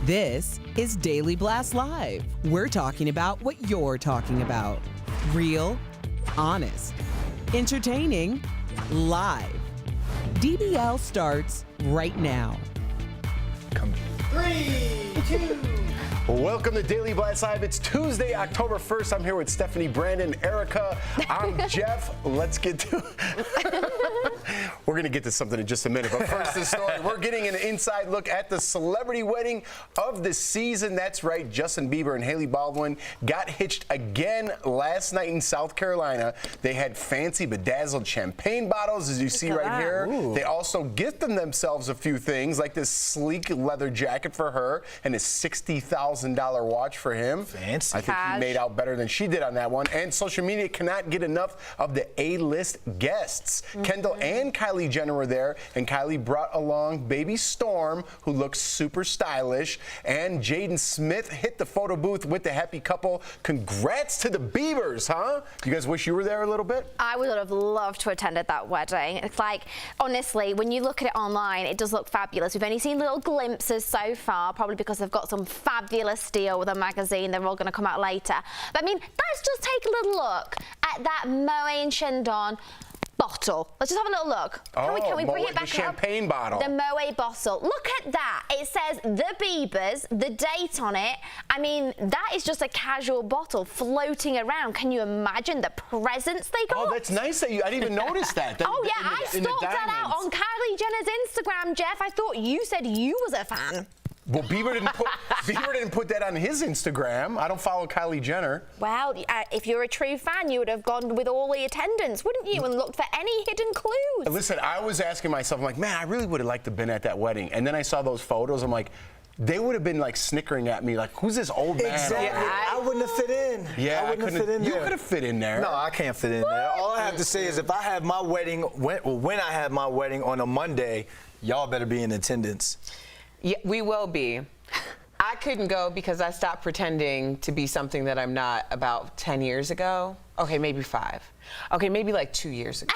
This is Daily Blast Live. We're talking about what you're talking about. Real, honest, entertaining, live. DBL starts right now. Come. 3, 2. Welcome to Daily Blast Live. It's Tuesday, October 1st. I'm here with Stephanie, Brandon, Erica. I'm Jeff. Let's get to We're going to get to something in just a minute, but first the story. We're getting an inside look at the celebrity wedding of the season. That's right, Justin Bieber and Hailey Baldwin got hitched again last night in South Carolina. They had fancy bedazzled champagne bottles, as you see right here. Ooh. They also gifted themselves a few things, like this sleek leather jacket for her and a $60,000 watch for him. Fancy. I think he made out better than she did on that one. And social media cannot get enough of the A-list guests. Kendall and Kylie Jenner were there, and Kylie brought along baby Storm, who looks super stylish, and Jaden Smith hit the photo booth with the happy couple. Congrats to the Biebers, huh? You guys wish you were there a little bit? I would have loved to attend that wedding. It's like, honestly, when you look at it online, it does look fabulous. We've only seen little glimpses so far, probably because they've got some fabulous deal with a magazine. They're all going to come out later. But I mean, let's just take a little look at that Moet Chandon bottle. Let's just have a little look. Can we bring it back the champagne up? bottle. The Moet bottle. Look at that. It says the Biebers, the date on it. I mean, that is just a casual bottle floating around. Can you imagine the presents they got? Oh, that's nice that I didn't even notice that. Oh yeah, I stalked that out on Kylie Jenner's Instagram, Jeff. I thought you said you was a fan. Well, Bieber didn't put that on his Instagram. I don't follow Kylie Jenner. Well, if you're a true fan, you would have gone with all the attendants, wouldn't you, and looked for any hidden clues? Listen, I was asking myself, I'm like, man, I really would have liked to have been at that wedding. And then I saw those photos. I'm like, they would have been like snickering at me, like, who's this old man? Exactly. I wouldn't have fit in. Yeah, I wouldn't have fit in there. You could have fit in there. No, I can't fit in there. All I have to say is if I have my wedding, when I have my wedding on a Monday, y'all better be in attendance. Yeah, we will be. I couldn't go because I stopped pretending to be something that I'm not about 10 years ago. Okay, maybe 5. Okay, maybe like 2 years ago.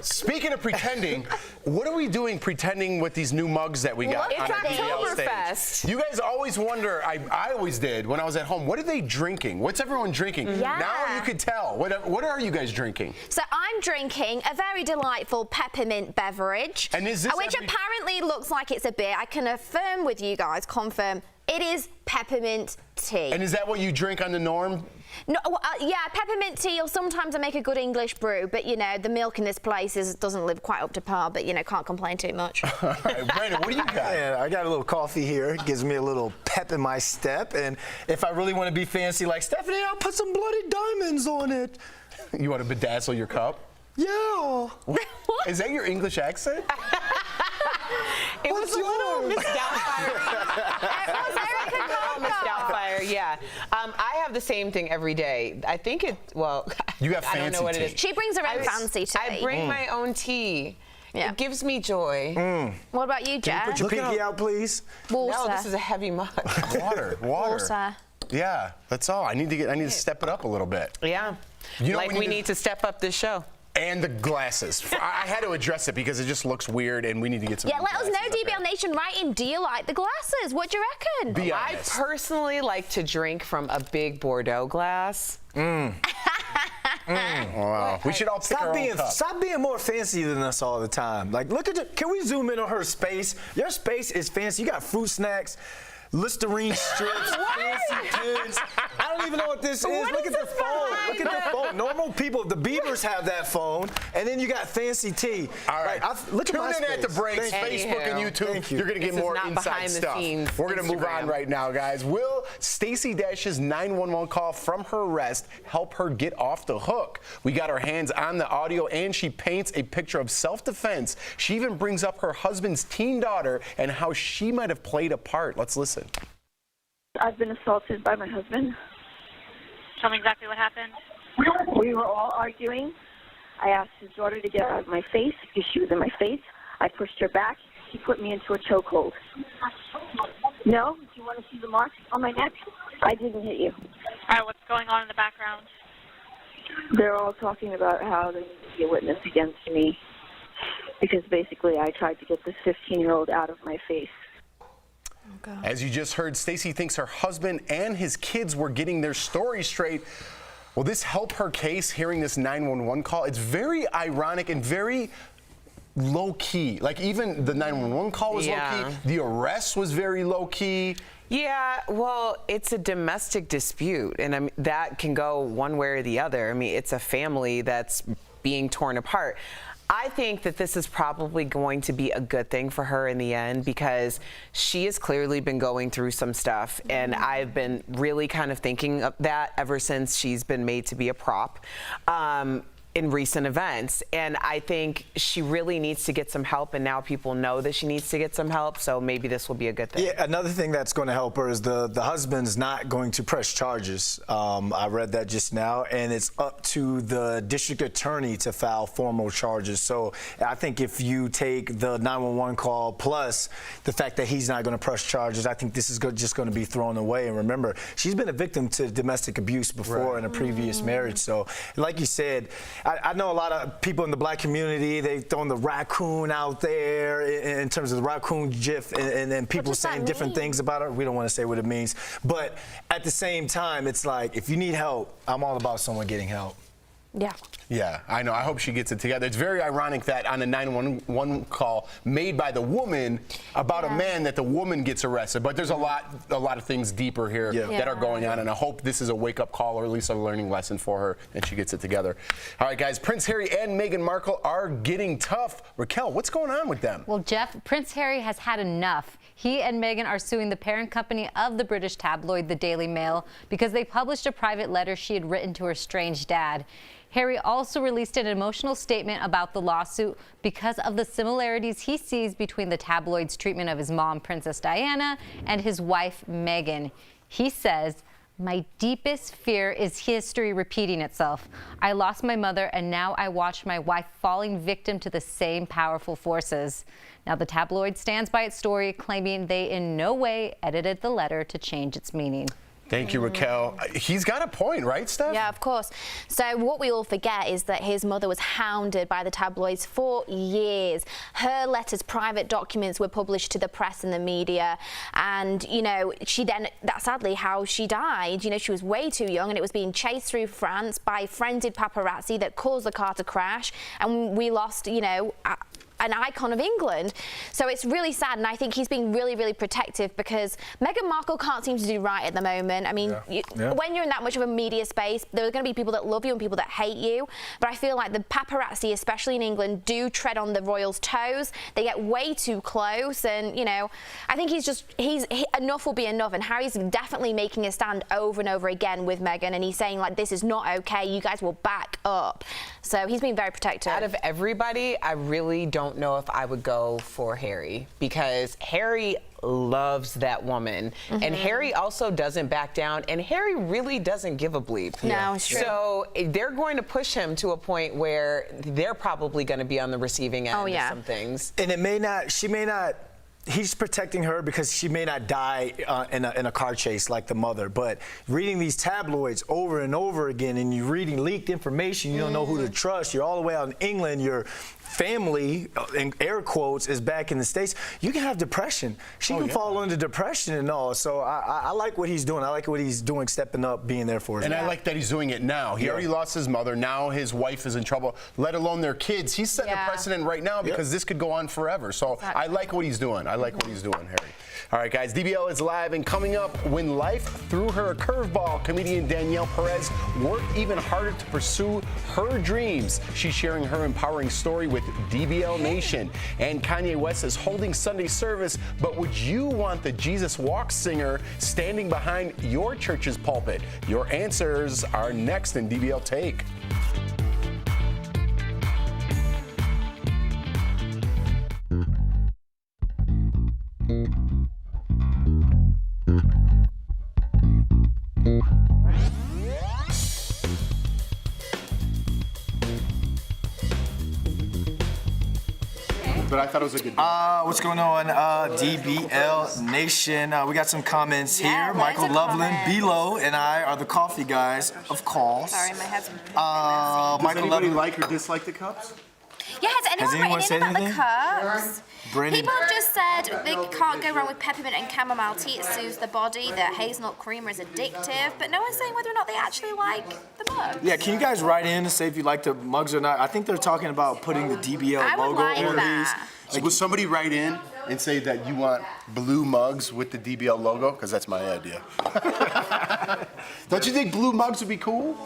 Speaking of pretending, what are we doing pretending with these new mugs that we got? It's on our DBL stage? Oktoberfest. You guys always wonder, I always did when I was at home, what are they drinking? What's everyone drinking? Yeah. Now you could tell. What are you guys drinking? So I'm drinking a very delightful peppermint beverage, And is this which apparently looks like it's a beer. I can affirm with you guys, confirm, it is peppermint tea. And is that what you drink on the norm? No, yeah, peppermint tea, or sometimes I make a good English brew, but you know, the milk in this place doesn't live quite up to par, but you know, can't complain too much. All right, Brandon, what do you got? Yeah, I got a little coffee here. It gives me a little pep in my step. And if I really want to be fancy like Stephanie, I'll put some bloody diamonds on it. You want to bedazzle your cup? Yeah. Is that your English accent? It was a little Miss Doubtfire, yeah. I have the same thing every day. I think You have I don't know fancy what tea. it is. She brings her own fancy tea. I bring my own tea. Yeah. It gives me joy. What about you, Jeff? Put your pinky out, please. Water. No, this is a heavy mug. Water. Water. Yeah, that's all. I need to step it up a little bit. Yeah. You know like we need to step up this show. And the glasses. I had to address it because it just looks weird, and we need to get some. Yeah, let us know, DBL Nation. Write in, do you like the glasses? What do you reckon? Be I honest. personally like to drink from a big Bordeaux glass. Wow. We should all pick our own cup. Stop being more fancy than us all the time. Like, look at can we zoom in on her space? Your space is fancy. You got fruit snacks, Listerine strips, fancy pins. I don't even know what this is. Look at the phone. Look at the phone. Normal people, the Beavers have that phone, and then you got fancy tea. All right. Look Tune at my in at the space. breaks, Thank you. Facebook and YouTube. Thank you. You're going to get This is more not inside behind the stuff. scenes We're going to move on Instagram. right now, guys. Will Stacey Dash's 911 call from her arrest help her get off the hook? We got our hands on the audio, and she paints a picture of self-defense. She even brings up her husband's teen daughter and how she might have played a part. Let's listen. I've been assaulted by my husband. Tell me exactly what happened. We were all arguing. I asked his daughter to get out of my face because she was in my face. I pushed her back. He put me into a chokehold. No? Do you want to see the marks on my neck? I didn't hit you. All right, what's going on in the background? They're all talking about how there needs to be a witness against me because basically I tried to get this 15-year-old out of my face. As you just heard, Stacey thinks her husband and his kids were getting their story straight. Will this help her case, hearing this 911 call? It's very ironic and very low-key. Like, even the 911 call was low-key. The arrest was very low-key. Yeah, well, it's a domestic dispute, and I mean, that can go one way or the other. I mean, it's a family that's being torn apart. I think that this is probably going to be a good thing for her in the end because she has clearly been going through some stuff, and I've been really kind of thinking of that ever since she's been made to be a prop in recent events. And I think she really needs to get some help, and now people know that she needs to get some help, so maybe this will be a good thing. Yeah, another thing that's going to help her is the husband's not going to press charges. I read that just now, and it's up to the district attorney to file formal charges. So I think if you take the 911 call plus the fact that he's not going to press charges, I think this is just going to be thrown away. And remember, she's been a victim to domestic abuse before in a previous marriage. So like you said, I know a lot of people in the black community, they've thrown the raccoon out there in terms of the raccoon gif, and then people saying different things about it. We don't want to say what it means. But at the same time, it's like, if you need help, I'm all about someone getting help. Yeah. Yeah, I know. I hope she gets it together. It's very ironic that on a 911 call made by the woman about a man that the woman gets arrested. But there's a lot of things deeper here that are going on, and I hope this is a wake-up call or at least a learning lesson for her and she gets it together. All right, guys, Prince Harry and Meghan Markle are getting tough. Raquel, what's going on with them? Well, Jeff, Prince Harry has had enough. He and Meghan are suing the parent company of the British tabloid, the Daily Mail, because they published a private letter she had written to her estranged dad. Harry also released an emotional statement about the lawsuit because of the similarities he sees between the tabloid's treatment of his mom, Princess Diana, and his wife, Meghan. He says, "My deepest fear is history repeating itself. I lost my mother, and now I watch my wife falling victim to the same powerful forces." Now, the tabloid stands by its story, claiming they in no way edited the letter to change its meaning. Thank you, Raquel. He's got a point, right, Steph? Yeah, of course. So what we all forget is that his mother was hounded by the tabloids for years. Her letters, private documents were published to the press and the media. And, you know, that's sadly how she died. You know, she was way too young, and it was being chased through France by frenzied paparazzi that caused the car to crash. And we lost, you know, an icon of England. So it's really sad, and I think he's being really, really protective because Meghan Markle can't seem to do right at the moment. I mean, when you're in that much of a media space, there are going to be people that love you and people that hate you, but I feel like the paparazzi, especially in England, do tread on the royals' toes. They get way too close, and, you know, I think enough will be enough, and Harry's definitely making a stand over and over again with Meghan, and he's saying, like, this is not okay, you guys will back up. So he's being very protective. Out of everybody, I really don't know if I would go for Harry because Harry loves that woman, and Harry also doesn't back down, and Harry really doesn't give a bleep. No, it's true. So they're going to push him to a point where they're probably going to be on the receiving end of some things. And she may not he's protecting her because she may not die in a car chase like the mother. But reading these tabloids over and over again, and you're reading leaked information, you don't know who to trust. You're all the way out in England. Your family, in air quotes, is back in the States. You can have depression. She can fall into depression and all. So I like what he's doing. I like what he's doing, stepping up, being there for us. And I like that he's doing it now. He already lost his mother. Now his wife is in trouble, let alone their kids. He's setting a precedent right now because this could go on forever. So I like what he's doing. I like what he's doing, Harry. All right, guys, DBL is live, and coming up, when life threw her a curveball, comedian Danielle Perez worked even harder to pursue her dreams. She's sharing her empowering story with DBL Nation. And Kanye West is holding Sunday service, but would you want the Jesus Walk singer standing behind your church's pulpit? Your answers are next in DBL Take. But I thought it was a good day. What's going on, DBL Nation? We got some comments here. Michael Loveland, Bilo, and I are the coffee guys, of course. Sorry, my husband. Does Michael anybody Loveland. like or dislike the cups? Yeah, has anyone said written in anything? about the cups? Brandon. People just said they can't go wrong with peppermint and chamomile tea. It soothes the body. That hazelnut creamer is addictive. But no one's saying whether or not they actually like the mugs. Yeah, can you guys write in and say if you like the mugs or not? I think they're talking about putting the DBL I would logo like over that. these. Will somebody write in and say that you want blue mugs with the DBL logo? Because that's my idea. Don't you think blue mugs would be cool?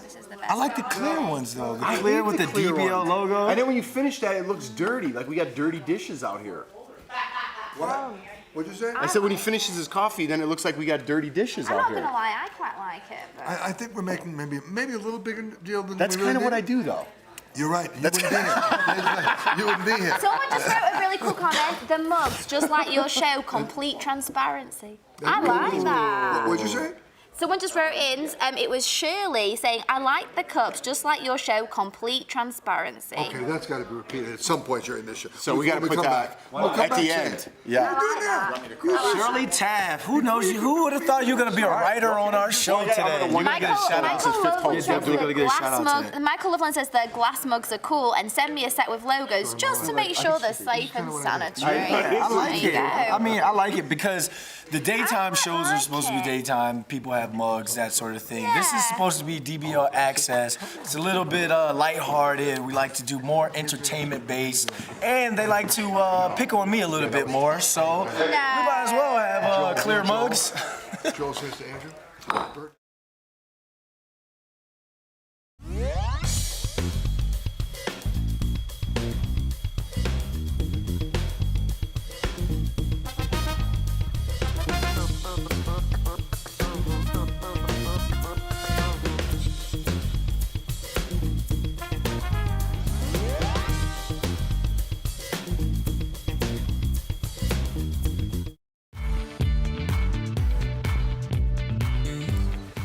This is the best I like the one. clear ones though. The I clear hate with the clear DBL ones. logo. And then when you finish that, it looks dirty. Like we got dirty dishes out here. What? What'd you say? I said when he finishes his coffee, then it looks like we got dirty dishes I'm out not here. gonna lie, I quite like it. But I think we're making maybe a little bigger deal than That's we really kind of what did. I do, though. You're right. You wouldn't be here. You wouldn't be here. someone just wrote a really cool comment. The mugs, just like your show, complete transparency. I like that. What'd you say? Someone just wrote in, it was Shirley saying, I like the cups, just like your show, complete transparency. Okay, that's got to be repeated at some point during this show. So we got to Before put come that back. We'll come at back the to end. it. Yeah. Shirley Taff, who knows you? Who would have thought you were gonna be a writer on our show today? You're gonna get a shout out. Michael Loveland says the glass mugs are cool and send me a set with logos just to make sure they're safe and sanitary. I like There you it. go. I mean, I like it because the daytime shows are supposed to be daytime. People have mugs, that sort of thing. This is supposed to be DBL Access. It's a little bit lighthearted. We like to do more entertainment based, and they like to pick on me a little bit more. So we might as well have clear mugs. Joel says to Andrew. Bert.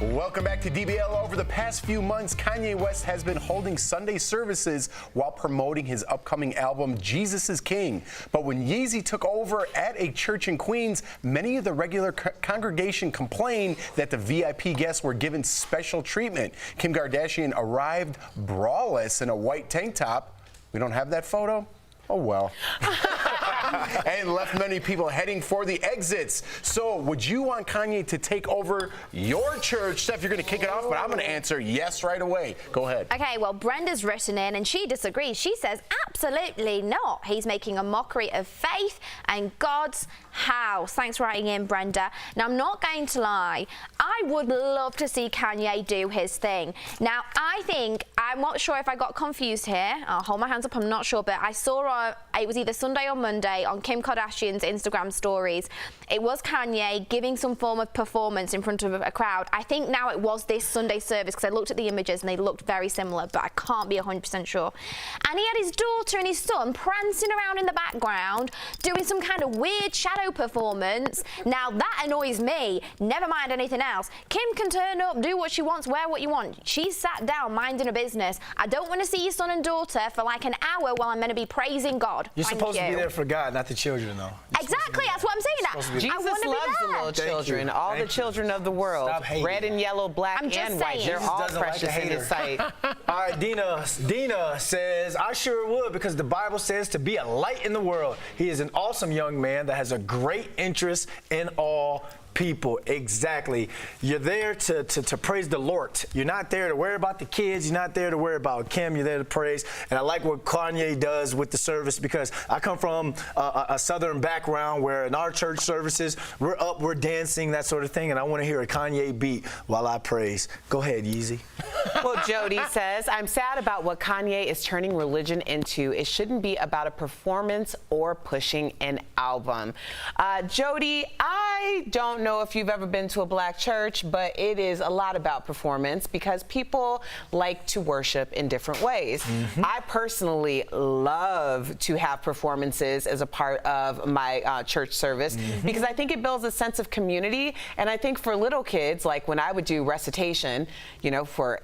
Welcome back to DBL. Over the past few months, Kanye West has been holding Sunday services while promoting his upcoming album, Jesus is King. But when Yeezy took over at a church in Queens, many of the regular congregation complained that the VIP guests were given special treatment. Kim Kardashian arrived braless in a white tank top. We don't have that photo? Oh, well. And left many people heading for the exits. So would you want Kanye to take over your church? Steph, you're going to kick it off, but I'm going to answer yes right away. Go ahead. Okay, well, Brenda's written in and she disagrees. She says, absolutely not. He's making a mockery of faith and God's house. Thanks for writing in, Brenda. Now, I'm not going to lie. I would love to see Kanye do his thing. Now, I'm not sure if I got confused here. I'll hold my hands up, I'm not sure, but I saw it was either Sunday or Monday on Kim Kardashian's Instagram stories. It was Kanye giving some form of performance in front of a crowd. I think now it was this Sunday service because I looked at the images and they looked very similar, but I can't be 100% sure. And he had his daughter and his son prancing around in the background doing some kind of weird shadow performance. Now that annoys me, never mind anything else. Kim can turn up, do what she wants, wear what you want. She's sat down minding her business. I don't want to see your son and daughter for like an hour while I'm going to be praising God. You're supposed to be there for God. God, not the children, though. Exactly, that's what I'm saying. Jesus I want to be loves the there. little children, all the children of the world. Stop hating. Red and yellow, black I'm just and white. saying. They're Jesus all doesn't like a precious in hater. his sight. All right, Dina says, I sure would, because the Bible says to be a light in the world. He is an awesome young man that has a great interest in all people. Exactly. You're there to praise the Lord. You're not there to worry about the kids. You're not there to worry about Kim. You're there to praise. And I like what Kanye does with the service, because I come from a Southern background where in our church services, we're up, we're dancing, that sort of thing. And I want to hear a Kanye beat while I praise. Go ahead, Yeezy. Well, Jody says, I'm sad about what Kanye is turning religion into. It shouldn't be about a performance or pushing an album. Jody, I don't know if you've ever been to a black church, but it is a lot about performance because people like to worship in different ways. I personally love to have performances as a part of my church service because I think it builds a sense of community. And I think for little kids, like when I would do recitation, you know, for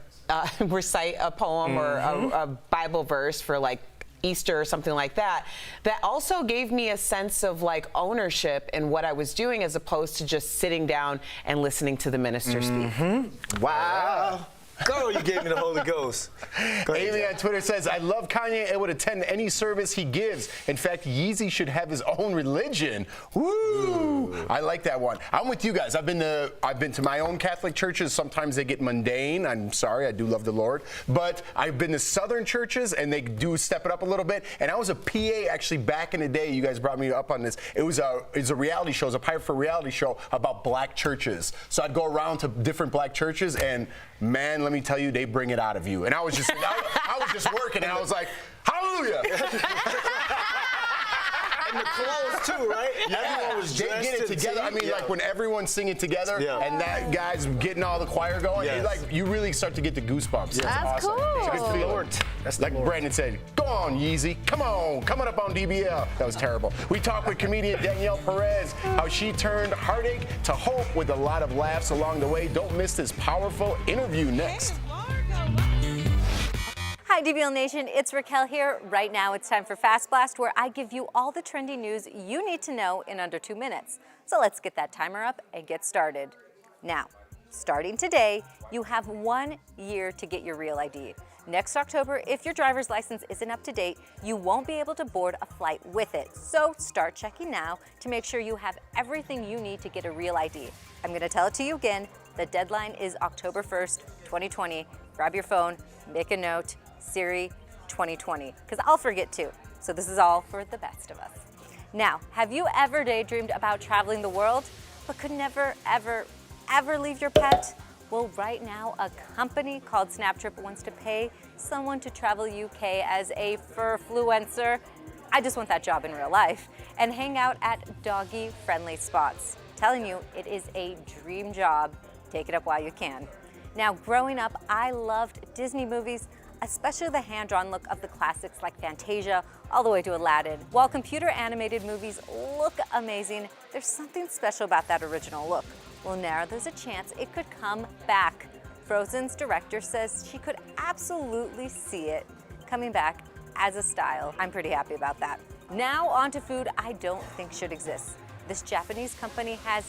recite a poem or a Bible verse for like Easter or something like that, that also gave me a sense of like ownership in what I was doing as opposed to just sitting down and listening to the minister speak. Wow. Girl, you gave me the Holy Ghost. Go ahead, Amy on Twitter says, I love Kanye and would attend any service he gives. In fact, Yeezy should have his own religion. Woo! I like that one. I'm with you guys. I've been to my own Catholic churches. Sometimes they get mundane. I'm sorry, I do love the Lord. But I've been to Southern churches and they do step it up a little bit. And I was a PA actually back in the day. You guys brought me up on this. It was a reality show. It was a Pirate for reality show about black churches. So I'd go around to different black churches and man, let me tell you, they bring it out of you. And I was just, I was just working, and I was like, hallelujah. And the clothes too, right? Everyone was They dressed get it to together. I mean, like when everyone's singing together, and that guy's getting all the choir going, it, like you really start to get the goosebumps. That's awesome. cool. It's a good feeling. That's the like Lord. Brandon said, go on, Yeezy. Come on, coming up on DBL. That was terrible. We talked with comedian Danielle Perez, how she turned heartache to hope with a lot of laughs along the way. Don't miss this powerful interview next. Hi, DBL Nation. It's Raquel here. Right now, it's time for Fast Blast, where I give you all the trendy news you need to know in under 2 minutes. So let's get that timer up and get started. Now, starting today, you have 1 year to get your real ID. Next October, if your driver's license isn't up to date, you won't be able to board a flight with it. So start checking now to make sure you have everything you need to get a real ID. I'm going to tell it to you again. The deadline is October 1st, 2020. Grab your phone, make a note, Siri 2020, because I'll forget too. So this is all for the best of us. Now, have you ever daydreamed about traveling the world, but could never, ever, ever leave your pet? Well, right now, a company called Snaptrip wants to pay someone to travel UK as a furfluencer. I just want that job in real life and hang out at doggy-friendly spots. Telling you, it is a dream job. Take it up while you can. Now, growing up, I loved Disney movies, especially the hand-drawn look of the classics like Fantasia, all the way to Aladdin. While computer-animated movies look amazing, there's something special about that original look. Well, now there's a chance it could come back. Frozen's director says she could absolutely see it coming back as a style. I'm pretty happy about that. Now on to food I don't think should exist. This Japanese company has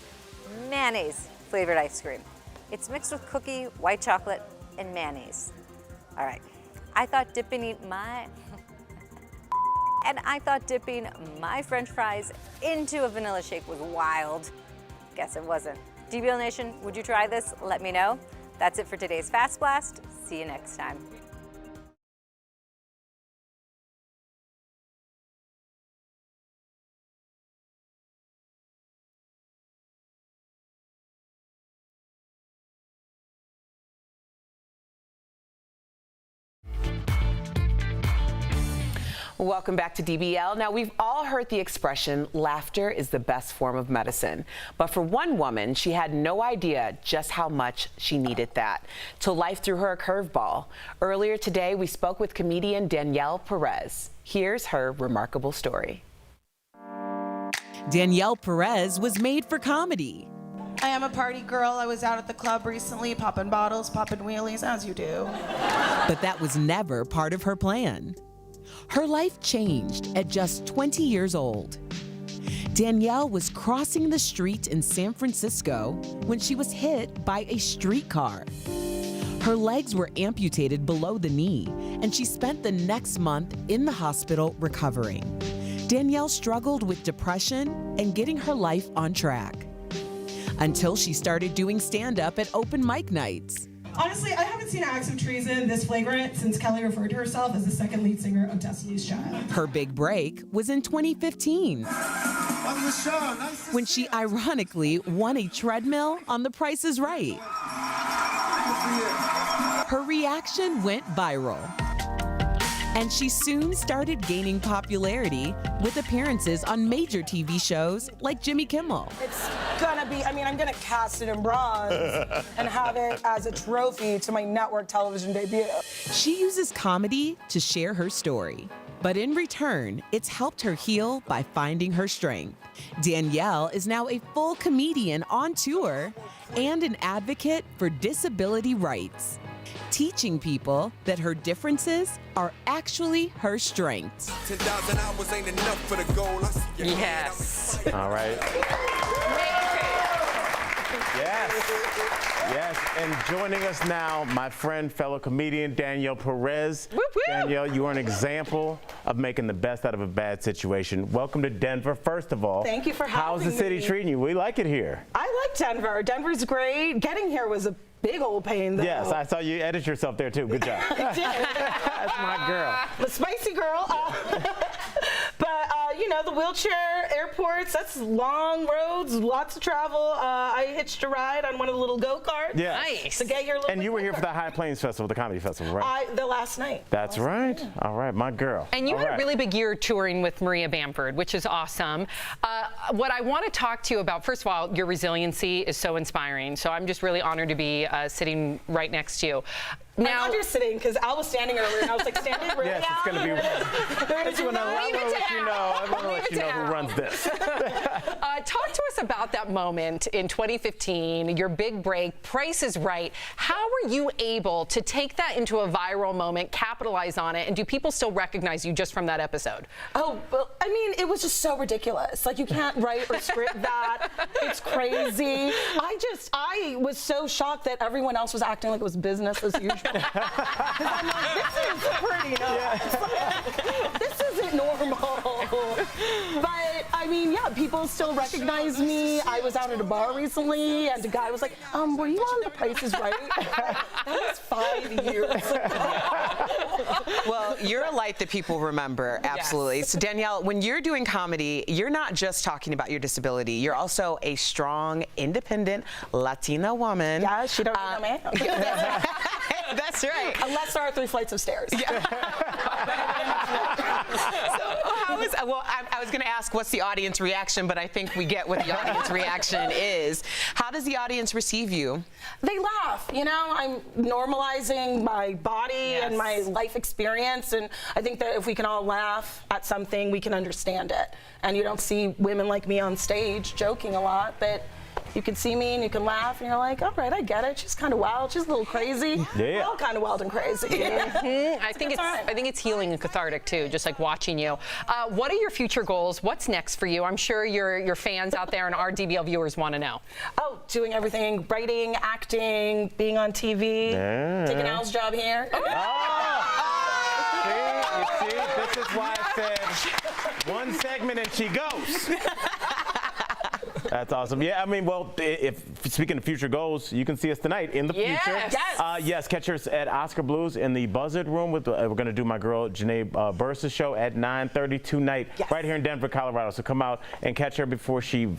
mayonnaise-flavored ice cream. It's mixed with cookie, white chocolate, and mayonnaise. All right. I thought dipping my French fries into a vanilla shake was wild. Guess it wasn't. DBL Nation, would you try this? Let me know. That's it for today's Fast Blast. See you next time. Welcome back to DBL. Now, we've all heard the expression, laughter is the best form of medicine. But for one woman, she had no idea just how much she needed that, till life threw her a curveball. Earlier today, we spoke with comedian Danielle Perez. Here's her remarkable story. Danielle Perez was made for comedy. I am a party girl. I was out at the club recently, popping bottles, popping wheelies, as you do. But that was never part of her plan. Her life changed at just 20 years old. Danielle was crossing the street in San Francisco when she was hit by a streetcar. Her legs were amputated below the knee, and she spent the next month in the hospital recovering. Danielle struggled with depression and getting her life on track until she started doing stand-up at open mic nights. Honestly, I haven't seen acts of treason this flagrant since Kelly referred to herself as the second lead singer of Destiny's Child. Her big break was in 2015 when she ironically won a treadmill on The Price is Right. Her reaction went viral, and she soon started gaining popularity with appearances on major TV shows like Jimmy Kimmel. It's gonna be, I'm gonna cast it in bronze and have it as a trophy to my network television debut. She uses comedy to share her story, but in return, it's helped her heal by finding her strength. Danielle is now a full comedian on tour and an advocate for disability rights, teaching people that her differences are actually her strengths. 10,000 hours ain't enough for the goal. Yes. All right. Yes, and joining us now, my friend, fellow comedian, Danielle Perez. Whoop, whoop. Danielle, you are an example of making the best out of a bad situation. Welcome to Denver, first of all. Thank you for having How's the city me. treating you? We like it here. I like Denver. Denver's great. Getting here was a big old pain, though. Yes, I saw you edit yourself there, too. Good job. I did. That's my girl. The spicy girl. But, the wheelchair airports, that's long roads, lots of travel. I hitched a ride on one of the little go-karts. Yeah. Nice. To get here a little And bit you were here quicker. for the High Plains Festival, the comedy festival, right? The last night. That's right. All right, my girl. And you All had right. a really big year touring with Maria Bamford, which is awesome. What I want to talk to you about, first of all, your resiliency is so inspiring. So I'm just really honored to be sitting right next to you. Now you're sitting because Al was standing earlier, and I was like, standing really Yes, it's going to be. They're gonna do I'm going to let you know. I'm going to let you know who runs this. Talk to us about that moment in 2015, your big break, Price is Right. How were you able to take that into a viral moment, capitalize on it, and do people still recognize you just from that episode? Oh, well, it was just so ridiculous. Like, you can't write or script that. It's crazy. I was so shocked that everyone else was acting like it was business as usual. Because I'm like, this is pretty nuts. This isn't normal. But, people still recognize me. I was out at a bar recently, and the guy was like, were you on The Price is Right? That was 5 years ago. Well, you're a light that people remember, absolutely. Yes. So Danielle, when you're doing comedy, you're not just talking about your disability. You're also a strong, independent Latina woman. Yeah, she don't need no man. That's right. Unless there are 3 flights of stairs. I was going to ask what's the audience reaction, but I think we get what the audience reaction is. How does the audience receive you? They laugh. I'm normalizing my body and my life experience, and I think that if we can all laugh at something, we can understand it. And you don't see women like me on stage joking a lot, but you can see me and you can laugh, and you're like, all right, I get it. She's kind of wild. She's a little crazy. Yeah. We're all kind of wild and crazy. I think it's healing and cathartic too, just like watching you. What are your future goals? What's next for you? I'm sure your fans out there and our DBL viewers want to know. Oh, doing everything: writing, acting, being on TV, taking Al's job here. See, this is why I said one segment and she goes. That's awesome. Yeah, if speaking of future goals, you can see us tonight in the future. Yes, catch us at Oscar Blues in the Buzzard Room. We're going to do my girl Janae Burris' show at 9:30 tonight, right here in Denver, Colorado. So come out and catch her before she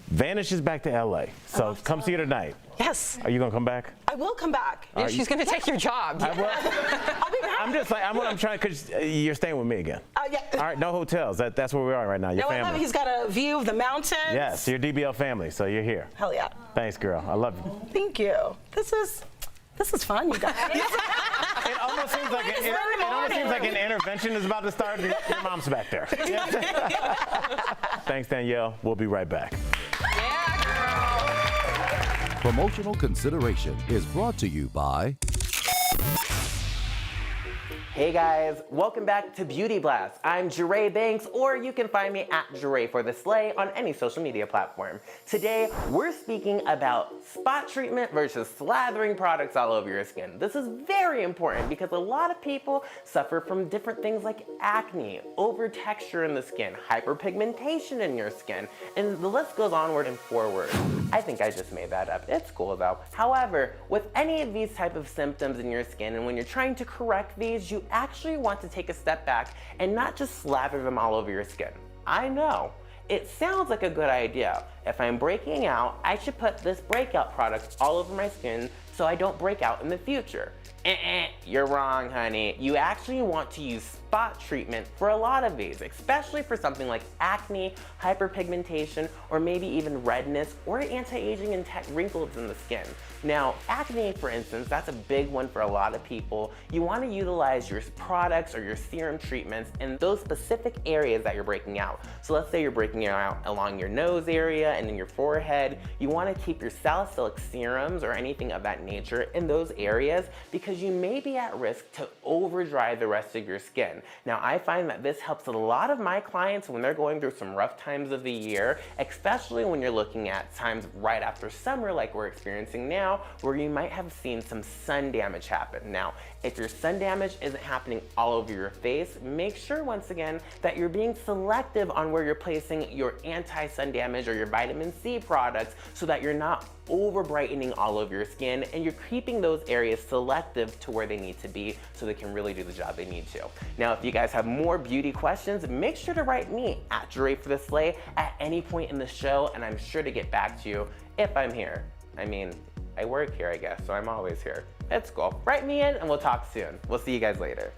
vanishes back to LA. So come see her tonight. Yes. Are you going to come back? I will come back. Yeah, she's going to take your job. I'll be back. I'm just like, I'm trying, because you're staying with me again. Yeah. All right, no hotels. That's where we are right now. Your I love family. it. He's got a view of the mountains. Yes, your DBL family, so you're here. Hell yeah. Thanks, girl. I love you. Thank you. This is fun, you guys. It almost seems like an intervention is about to start. Your mom's back there. Thanks, Danielle. We'll be right back. Promotional consideration is brought to you by Hey guys, welcome back to Beauty Blast. I'm Jeray Banks, or you can find me at Jeray for the Slay on any social media platform. Today, we're speaking about spot treatment versus slathering products all over your skin. This is very important because a lot of people suffer from different things like acne, over texture in the skin, hyperpigmentation in your skin, and the list goes onward and forward. I think I just made that up. It's cool though. However, with any of these type of symptoms in your skin, and when you're trying to correct these, you actually want to take a step back and not just slather them all over your skin. I know, it sounds like a good idea. If I'm breaking out, I should put this breakout product all over my skin so I don't break out in the future. You're wrong, honey. You actually want to use spot treatment for a lot of these, especially for something like acne, hyperpigmentation, or maybe even redness or anti-aging and wrinkles in the skin. Now, acne, for instance, that's a big one for a lot of people. You want to utilize your products or your serum treatments in those specific areas that you're breaking out. So let's say you're breaking out along your nose area and in your forehead. You want to keep your salicylic serums or anything of that nature in those areas because you may be at risk to over dry the rest of your skin. Now, I find that this helps a lot of my clients when they're going through some rough times of the year, especially when you're looking at times right after summer like we're experiencing now, where you might have seen some sun damage happen. Now, if your sun damage isn't happening all over your face, make sure once again that you're being selective on where you're placing your anti-sun damage or your vitamin C products so that you're not over brightening all over your skin and you're keeping those areas selective to where they need to be so they can really do the job they need to. Now, if you guys have more beauty questions, make sure to write me at Jeray for the Slay at any point in the show, and I'm sure to get back to you if I'm here. I mean, I work here, I guess, so I'm always here. It's cool. Write me in and we'll talk soon. We'll see you guys later.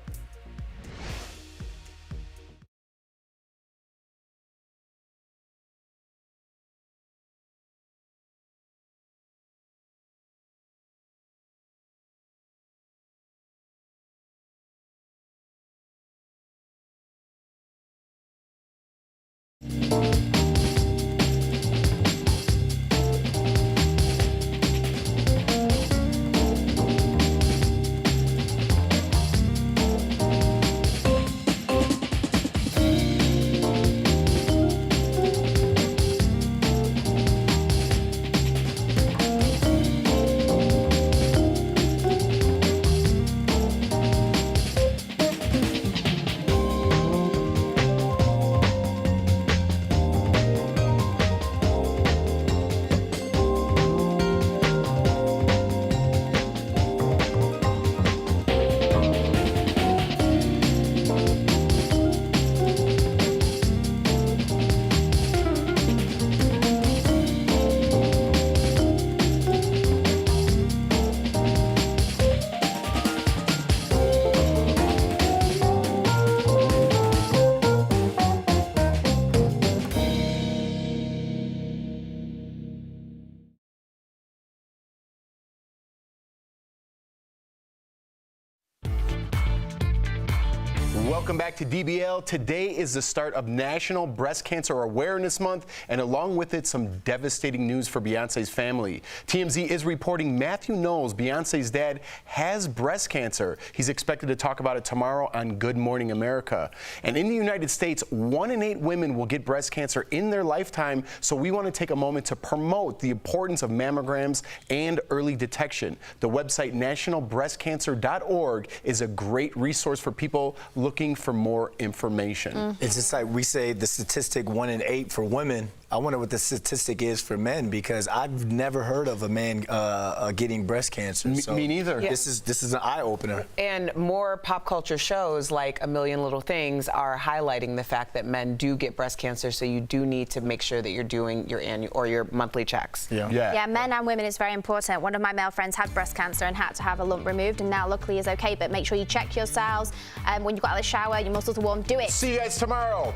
Welcome back to DBL. Today is the start of National Breast Cancer Awareness Month, and along with it, some devastating news for Beyonce's family. TMZ is reporting Matthew Knowles, Beyonce's dad, has breast cancer. He's expected to talk about it tomorrow on Good Morning America. And in the United States, 1 in 8 women will get breast cancer in their lifetime, so we want to take a moment to promote the importance of mammograms and early detection. The website nationalbreastcancer.org is a great resource for people looking for more information. It's just like we say the statistic 1 in 8 for women. I wonder what the statistic is for men, because I've never heard of a man getting breast cancer. So me neither. Yeah. This is an eye opener. And more pop culture shows like A Million Little Things are highlighting the fact that men do get breast cancer, so you do need to make sure that you're doing your annual or your monthly checks. Yeah, men and women is very important. One of my male friends had breast cancer and had to have a lump removed, and now luckily is okay. But make sure you check yourselves when you got out of the shower, your muscles are warm. Do it. See you guys tomorrow.